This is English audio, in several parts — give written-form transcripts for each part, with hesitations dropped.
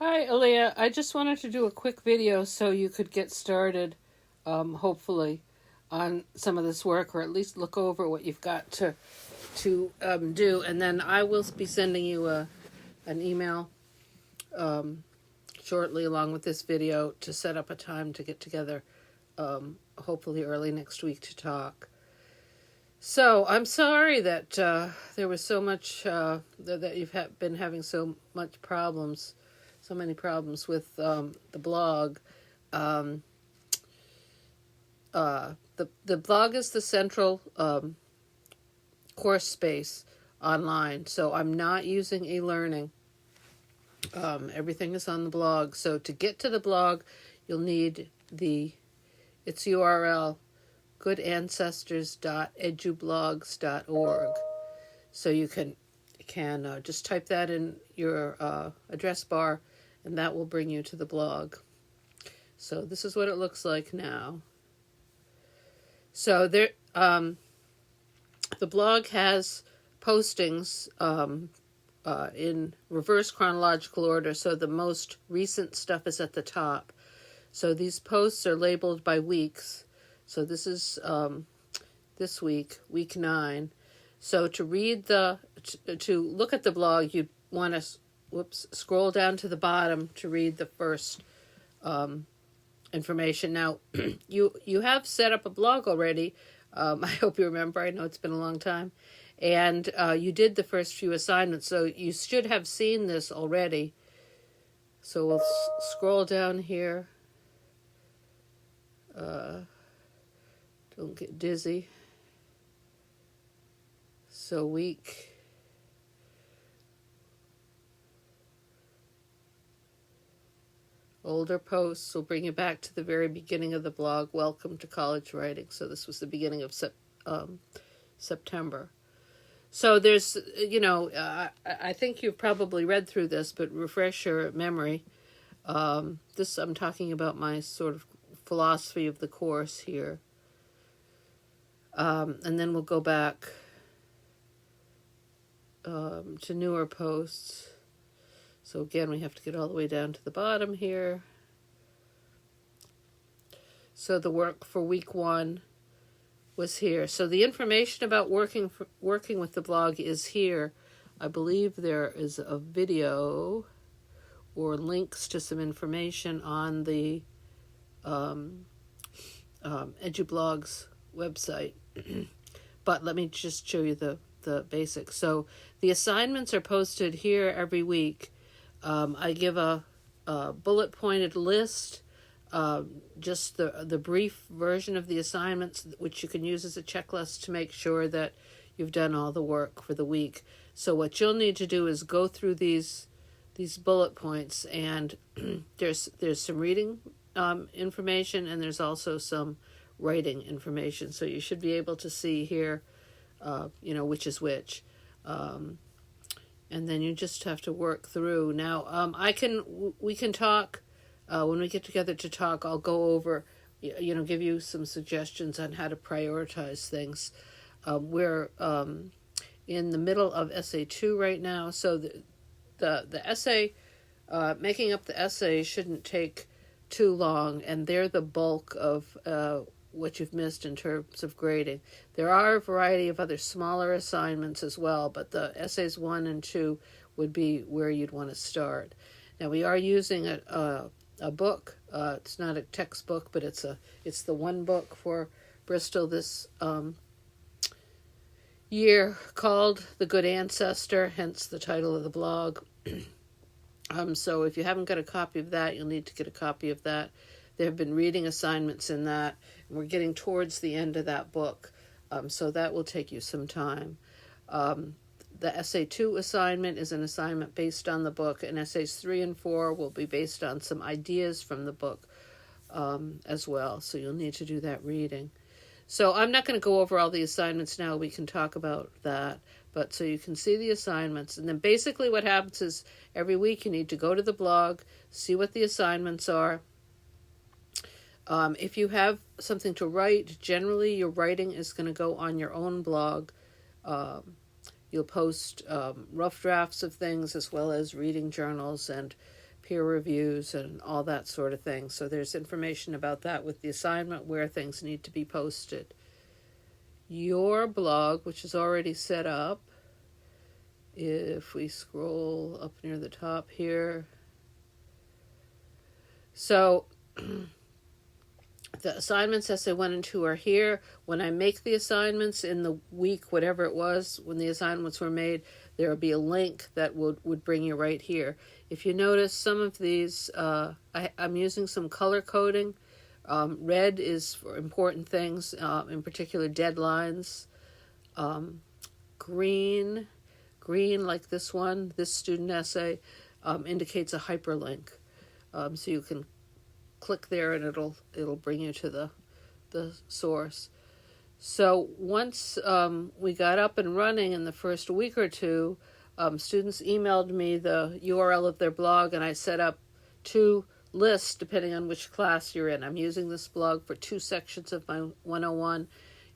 Hi, Aaliyah. I just wanted to do a quick video so you could get started, hopefully, on some of this work, or at least look over what you've got to do, and then I will be sending you an email shortly, along with this video, to set up a time to get together, hopefully early next week to talk. So I'm sorry that there was so much that you've been having so many problems with the blog. Um, the blog is the central course space online, so I'm not using e-learning. Everything is on the blog. So to get to the blog, you'll need its URL, goodancestors.edublogs.org. So you can just type that in your address bar, and that will bring you to the blog. So this is what it looks like now. So there, the blog has postings in reverse chronological order. So the most recent stuff is at the top. So these posts are labeled by weeks. So this is this week, week 9. So to look at the blog, you want to scroll down to the bottom to read the first information. Now, you have set up a blog already. I hope you remember. I know it's been a long time. And you did the first few assignments, so you should have seen this already. So we'll scroll down here. Don't get dizzy. So week. Older posts will bring you back to the very beginning of the blog. Welcome to college writing. So this was the beginning of September. So there's, I think you've probably read through this, but refresh your memory. I'm talking about my sort of philosophy of the course here. And then we'll go back to newer posts. So again, we have to get all the way down to the bottom here. So the work for week 1 was here. So the information about working with the blog is here. I believe there is a video or links to some information on the EduBlogs website. But let me just show you the basics. So the assignments are posted here every week. I give a bullet pointed list, just the brief version of the assignments, which you can use as a checklist to make sure that you've done all the work for the week. So what you'll need to do is go through these bullet points, and there's some reading information, and there's also some writing information. So you should be able to see here, which is which. And then you just have to work through. Now, we can talk, when we get together to talk, I'll go over, give you some suggestions on how to prioritize things. We're in the middle of essay 2 right now, so the essay, making up the essay shouldn't take too long, and they're the bulk of what you've missed in terms of grading. There are a variety of other smaller assignments as well, but the essays 1 and 2 would be where you'd want to start. Now, we are using a book. It's not a textbook, but it's the one book for Bristol this year, called The Good Ancestor, hence the title of the blog. So if you haven't got a copy of that, you'll need to get a copy of that. There have been reading assignments in that, and we're getting towards the end of that book, so that will take you some time. The Essay 2 assignment is an assignment based on the book, and Essays 3 and 4 will be based on some ideas from the book as well, so you'll need to do that reading. So I'm not going to go over all the assignments now. We can talk about that, but so you can see the assignments. And then basically what happens is every week you need to go to the blog, see what the assignments are. If you have something to write, generally your writing is going to go on your own blog. You'll post rough drafts of things as well as reading journals and peer reviews and all that sort of thing. So there's information about that with the assignment, where things need to be posted. Your blog, which is already set up, if we scroll up near the top here. So the assignments as they went into are here. When I make the assignments in the week, whatever it was, when the assignments were made, there will be a link that would bring you right here. If you notice, some of these, I'm using some color coding. Red is for important things, in particular deadlines. Green, like this one, this student essay, indicates a hyperlink. So you can click there and it'll bring you to the source. So once we got up and running in the first week or two, students emailed me the URL of their blog, and I set up 2 lists depending on which class you're in. I'm using this blog for 2 sections of my 101,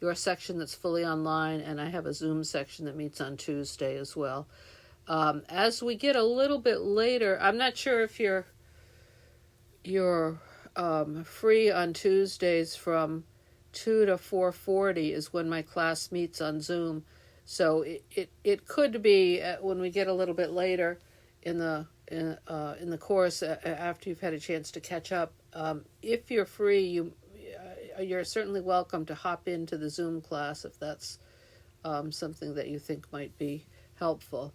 your section that's fully online, and I have a Zoom section that meets on Tuesday as well. As we get a little bit later, I'm not sure if you're free on Tuesdays from 2 to 4:40 is when my class meets on Zoom. So it could be when we get a little bit later in the course, after you've had a chance to catch up. If you're free, you're certainly welcome to hop into the Zoom class if that's something that you think might be helpful.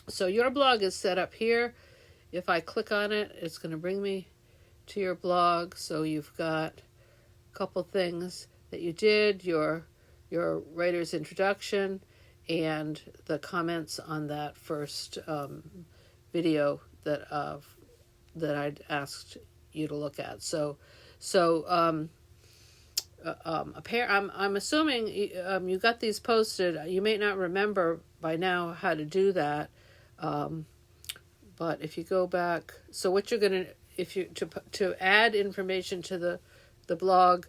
So your blog is set up here. If I click on it, it's going to bring me to your blog. So you've got a couple things that you did, your writer's introduction, and the comments on that first video that I'd asked you to look at. I'm assuming you got these posted. You may not remember by now how to do that, but if you go back, so what you're gonna, if you to add information to the blog,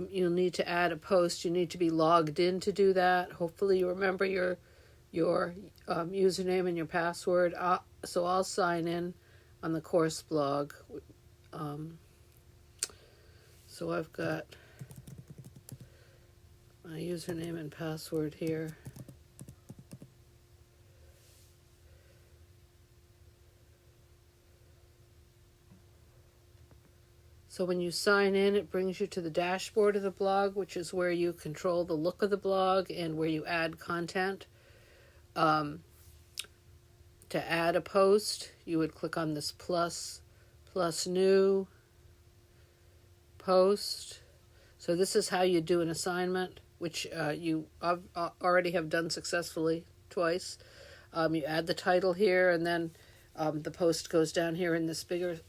you'll need to add a post. You need to be logged in to do that. Hopefully you remember your username and your password. So I'll sign in on the course blog. So I've got my username and password here. So when you sign in, it brings you to the dashboard of the blog, which is where you control the look of the blog and where you add content. To add a post, you would click on this plus new post. So this is how you do an assignment, which you already have done successfully twice. You add the title here, and then the post goes down here in this bigger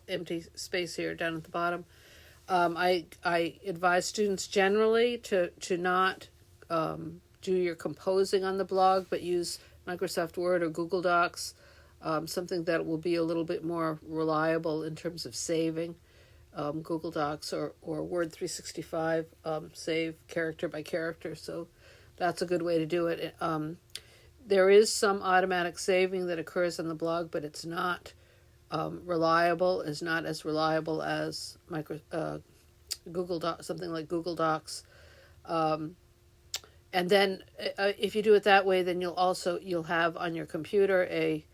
empty space here down at the bottom. I advise students generally to not do your composing on the blog, but use Microsoft Word or Google Docs, something that will be a little bit more reliable in terms of saving. Google Docs or Word 365 save character by character, so that's a good way to do it. There is some automatic saving that occurs on the blog, but it's not reliable. Is not as reliable as Google Docs, something like Google Docs. And then if you do it that way, then you'll have on your computer a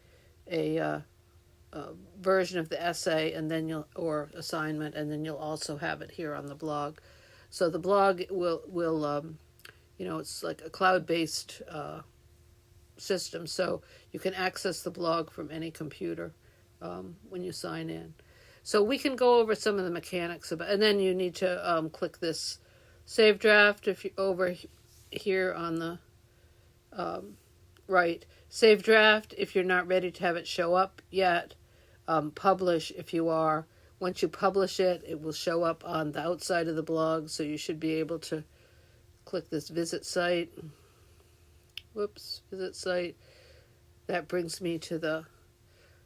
version of the essay, and then or assignment, and then you'll also have it here on the blog. So the blog will it's like a cloud-based system, so you can access the blog from any computer when you sign in. So we can go over some of the mechanics of it, and then you need to click this save draft if you over here on the right. Save draft if you're not ready to have it show up yet. Publish if you are. Once you publish it, it will show up on the outside of the blog, so you should be able to click this visit site. Visit site. That brings me to the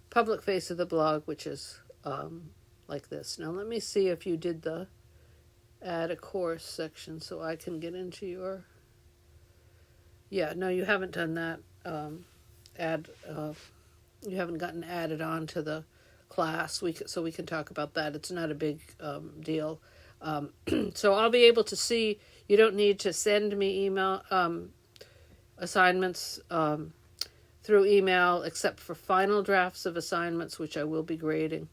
public face of the blog, which is like this. Now let me see if you did the add a course section so I can get into your... Yeah, no, you haven't done that. Add you haven't gotten added on to the class. So we can talk about that. It's not a big deal. So I'll be able to see. You don't need to send me email assignments through email, except for final drafts of assignments, which I will be grading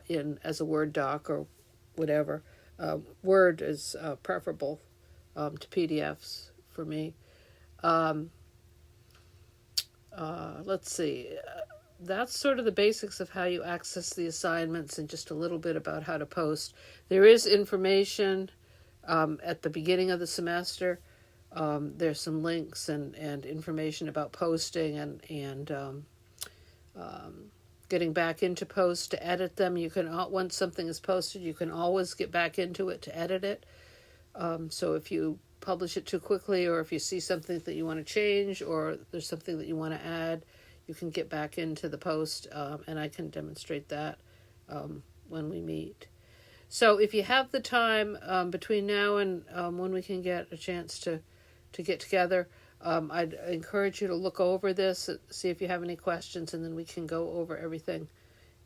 in as a Word doc or whatever. Word is preferable to PDFs for me. Let's see. That's sort of the basics of how you access the assignments and just a little bit about how to post. There is information at the beginning of the semester. There's some links and information about posting and getting back into posts to edit them. You can, once something is posted, you can always get back into it to edit it. So if you publish it too quickly, or if you see something that you want to change, or there's something that you want to add, you can get back into the post, and I can demonstrate that when we meet. So if you have the time between now and when we can get a chance to get together, I'd encourage you to look over this, see if you have any questions, and then we can go over everything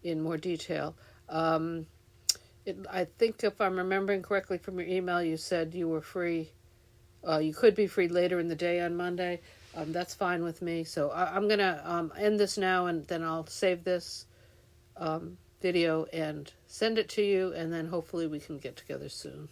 in more detail. I think if I'm remembering correctly from your email, you said you were free. You could be free later in the day on Monday. That's fine with me. So I'm going to end this now, and then I'll save this video and send it to you, and then hopefully we can get together soon.